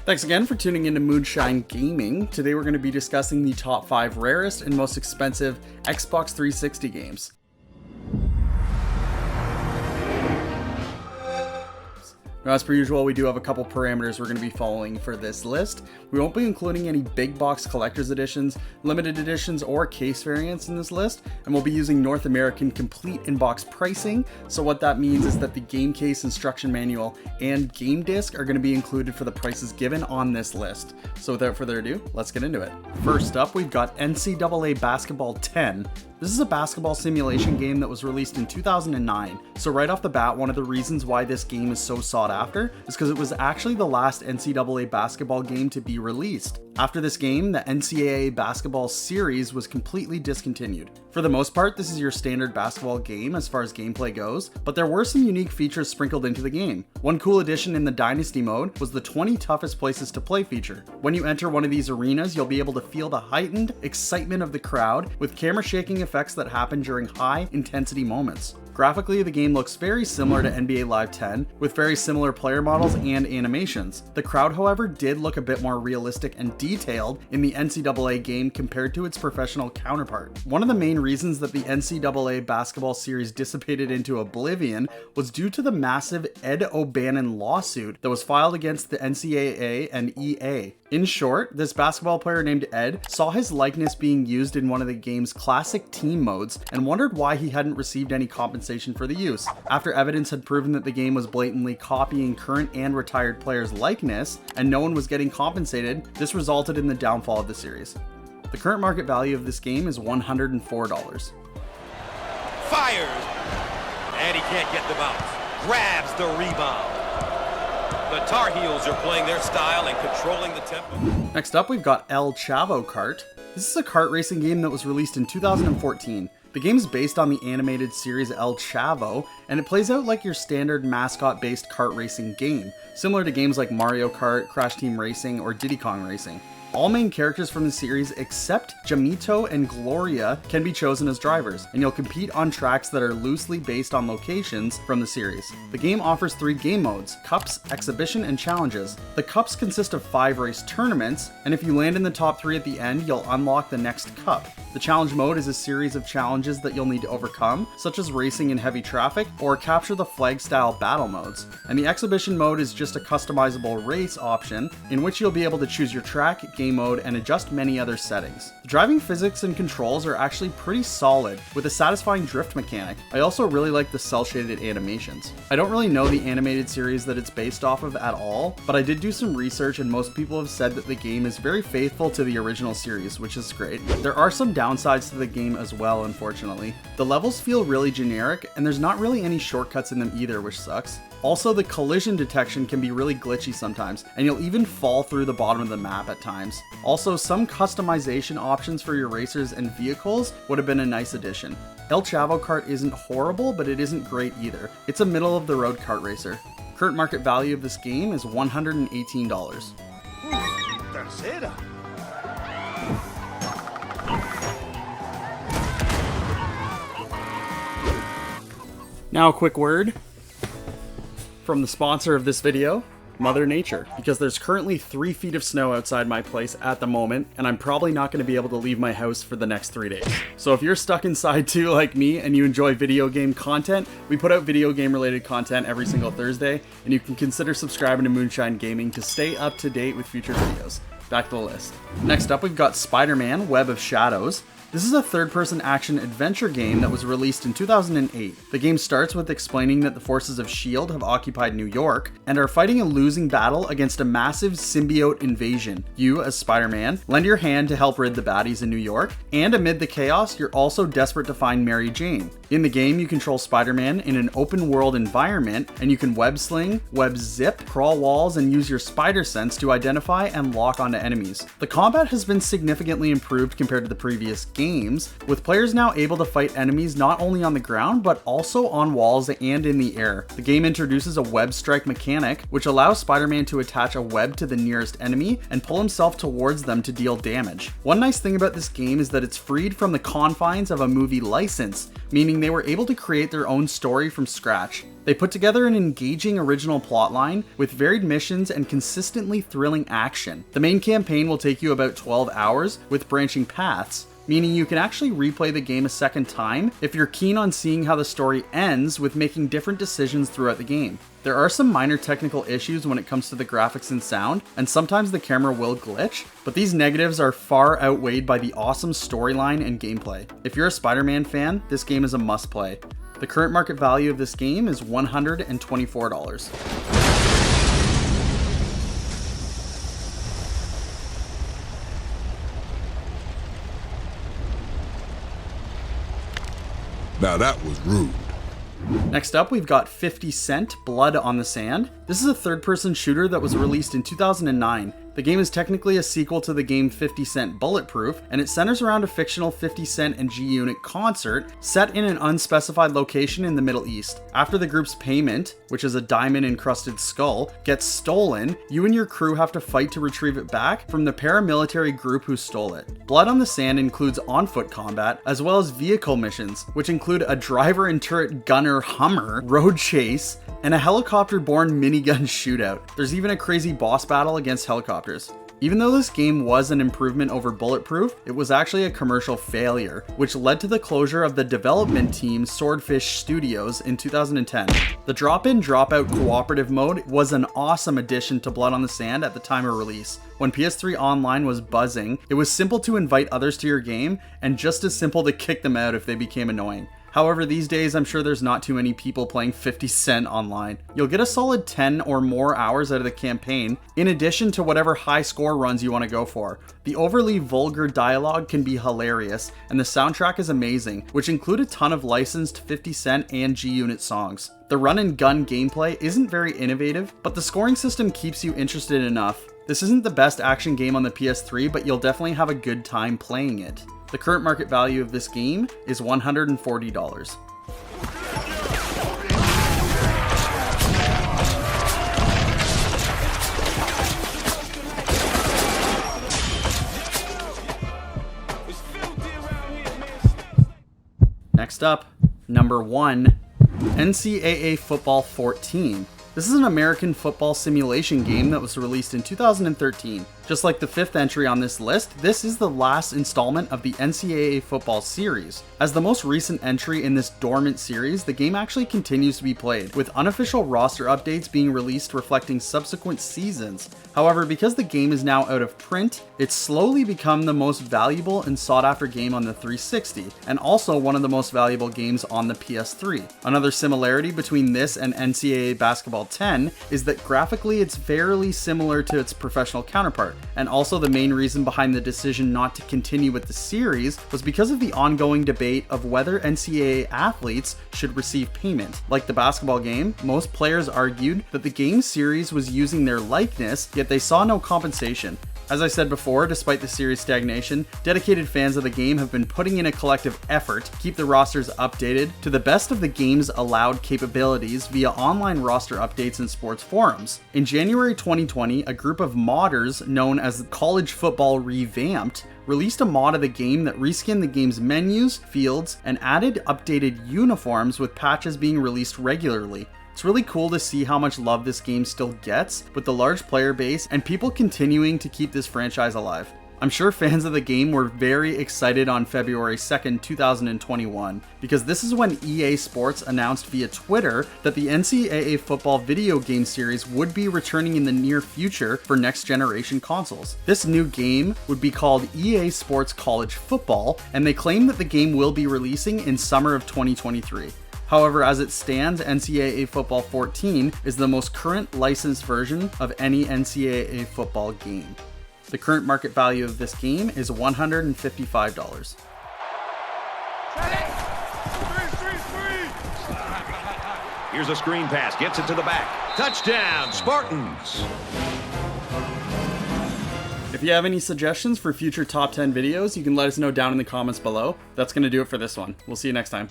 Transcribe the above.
Thanks again for tuning into Moonshine Gaming. Today we're going to be discussing the top 5 rarest and most expensive Xbox 360 games. Now, as per usual, we do have a couple parameters we're going to be following for this list. We won't be including any big box collector's editions, limited editions, or case variants in this list, and we'll be using North American complete in-box pricing. So what that means is that the game case, instruction manual, and game disc are going to be included for the prices given on this list. So without further ado, let's get into it. First up, we've got NCAA Basketball 10. This is a basketball simulation game that was released in 2009. So right off the bat, one of the reasons why this game is so sought after is because it was actually the last NCAA basketball game to be released. After this game, the NCAA Basketball series was completely discontinued. For the most part, this is your standard basketball game as far as gameplay goes, but there were some unique features sprinkled into the game. One cool addition in the Dynasty mode was the 20 toughest places to play feature. When you enter one of these arenas, you'll be able to feel the heightened excitement of the crowd with camera shaking effects that happen during high intensity moments. Graphically, the game looks very similar to NBA Live 10, with very similar player models and animations. The crowd, however, did look a bit more realistic and detailed in the NCAA game compared to its professional counterpart. One of the main reasons that the NCAA basketball series dissipated into oblivion was due to the massive Ed O'Bannon lawsuit that was filed against the NCAA and EA. In short, this basketball player named Ed saw his likeness being used in one of the game's classic team modes and wondered why he hadn't received any compensation for the use. After evidence had proven that the game was blatantly copying current and retired players' likeness and no one was getting compensated, this resulted in the downfall of the series. The current market value of this game is $104. Fires! And he can't get the bounce. Grabs the rebound. The Tar Heels are playing their style and controlling the tempo. Next up, we've got Chavo Kart. This is a kart racing game that was released in 2014. The game is based on the animated series El Chavo, and it plays out like your standard mascot-based kart racing game, similar to games like Mario Kart, Crash Team Racing, or Diddy Kong Racing. All main characters from the series except Jamito and Gloria can be chosen as drivers, and you'll compete on tracks that are loosely based on locations from the series. The game offers 3 game modes: Cups, Exhibition, and Challenges. The Cups consist of 5 race tournaments, and if you land in the top 3 at the end, you'll unlock the next cup. The Challenge mode is a series of challenges that you'll need to overcome, such as racing in heavy traffic or capture the flag-style battle modes. And the Exhibition mode is just a customizable race option in which you'll be able to choose your track, game mode, and adjust many other settings. The driving physics and controls are actually pretty solid, with a satisfying drift mechanic. I also really like the cel-shaded animations. I don't really know the animated series that it's based off of at all, but I did do some research and most people have said that the game is very faithful to the original series, which is great. There are some downsides to the game as well, unfortunately. The levels feel really generic, and there's not really any shortcuts in them either, which sucks. Also, the collision detection can be really glitchy sometimes, and you'll even fall through the bottom of the map at times. Also, some customization options for your racers and vehicles would have been a nice addition. El Chavo Kart isn't horrible, but it isn't great either. It's a middle-of-the-road kart racer. Current market value of this game is $118. Tercera. Now a quick word from the sponsor of this video, Mother Nature, because there's currently 3 feet of snow outside my place at the moment, and I'm probably not going to be able to leave my house for the next 3 days. So if you're stuck inside too like me and you enjoy video game content, we put out video game related content every single Thursday, and you can consider subscribing to Moonshine Gaming to stay up to date with future videos. Back to the list. Next up, we've got Spiderman, Web of Shadows. This is a third-person action adventure game that was released in 2008. The game starts with explaining that the forces of S.H.I.E.L.D. have occupied New York and are fighting a losing battle against a massive symbiote invasion. You, as Spider-Man, lend your hand to help rid the baddies in New York, and amid the chaos, you're also desperate to find Mary Jane. In the game, you control Spider-Man in an open-world environment, and you can web sling, web zip, crawl walls, and use your spider sense to identify and lock onto enemies. The combat has been significantly improved compared to the previous games, with players now able to fight enemies not only on the ground, but also on walls and in the air. The game introduces a web strike mechanic, which allows Spider-Man to attach a web to the nearest enemy and pull himself towards them to deal damage. One nice thing about this game is that it's freed from the confines of a movie license, meaning they were able to create their own story from scratch. They put together an engaging original plotline with varied missions and consistently thrilling action. The main campaign will take you about 12 hours with branching paths, meaning you can actually replay the game a second time if you're keen on seeing how the story ends with making different decisions throughout the game. There are some minor technical issues when it comes to the graphics and sound, and sometimes the camera will glitch, but these negatives are far outweighed by the awesome storyline and gameplay. If you're a Spider-Man fan, this game is a must play. The current market value of this game is $124. Now that was rude. Next up, we've got 50 Cent, Blood on the Sand. This is a third-person shooter that was released in 2009. The game is technically a sequel to the game 50 Cent Bulletproof, and it centers around a fictional 50 Cent and G-Unit concert set in an unspecified location in the Middle East. After the group's payment, which is a diamond-encrusted skull, gets stolen, you and your crew have to fight to retrieve it back from the paramilitary group who stole it. Blood on the Sand includes on-foot combat, as well as vehicle missions, which include a driver and turret gunner Hummer, road chase, and a helicopter-borne minigun shootout. There's even a crazy boss battle against helicopters. Even though this game was an improvement over Bulletproof, it was actually a commercial failure, which led to the closure of the development team Swordfish Studios in 2010. The drop-in, drop-out cooperative mode was an awesome addition to Blood on the Sand at the time of release. When PS3 Online was buzzing, it was simple to invite others to your game, and just as simple to kick them out if they became annoying. However, these days, I'm sure there's not too many people playing 50 Cent online. You'll get a solid 10 or more hours out of the campaign, in addition to whatever high score runs you want to go for. The overly vulgar dialogue can be hilarious, and the soundtrack is amazing, which include a ton of licensed 50 Cent and G-Unit songs. The run and gun gameplay isn't very innovative, but the scoring system keeps you interested enough. This isn't the best action game on the PS3, but you'll definitely have a good time playing it. The current market value of this game is $140. Next up, number 1, NCAA Football 14. This is an American football simulation game that was released in 2013. Just like the 5th entry on this list, this is the last installment of the NCAA Football series. As the most recent entry in this dormant series, the game actually continues to be played, with unofficial roster updates being released reflecting subsequent seasons. However, because the game is now out of print, it's slowly become the most valuable and sought after game on the 360, and also one of the most valuable games on the PS3. Another similarity between this and NCAA Basketball 10 is that graphically it's fairly similar to its professional counterpart. And also the main reason behind the decision not to continue with the series was because of the ongoing debate of whether NCAA athletes should receive payment. Like the basketball game, most players argued that the game series was using their likeness, yet they saw no compensation. As I said before, despite the series' stagnation, dedicated fans of the game have been putting in a collective effort to keep the rosters updated to the best of the game's allowed capabilities via online roster updates and sports forums. In January 2020, a group of modders known as College Football Revamped released a mod of the game that reskinned the game's menus, fields, and added updated uniforms with patches being released regularly. It's really cool to see how much love this game still gets with the large player base and people continuing to keep this franchise alive. I'm sure fans of the game were very excited on February 2nd, 2021, because this is when EA Sports announced via Twitter that the NCAA Football video game series would be returning in the near future for next generation consoles. This new game would be called EA Sports College Football, and they claim that the game will be releasing in summer of 2023. However, as it stands, NCAA Football 14 is the most current licensed version of any NCAA football game. The current market value of this game is $155. Here's a screen pass, gets it to the back. Touchdown, Spartans! If you have any suggestions for future top 10 videos, you can let us know down in the comments below. That's going to do it for this one. We'll see you next time.